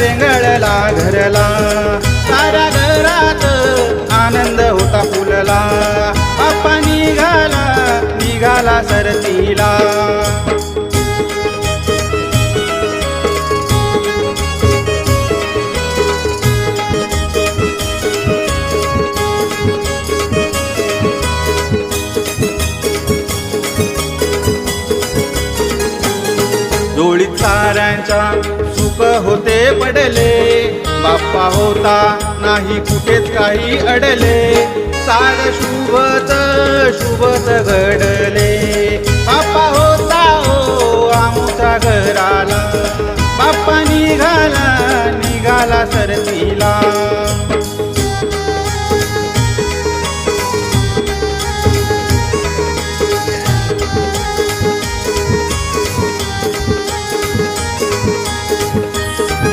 रेंगळला घरला, साऱ्या घरात आनंद होता फुलला. बाप्पा निघाला सरतीला. डोळीत साऱ्यांच्या सुख होते पडले, बाप्पा होता नाही कुठेच काही अडले. सार शुभच घडले, बाप्पा होता हो आमच्या घराला. बाप्पा निघाला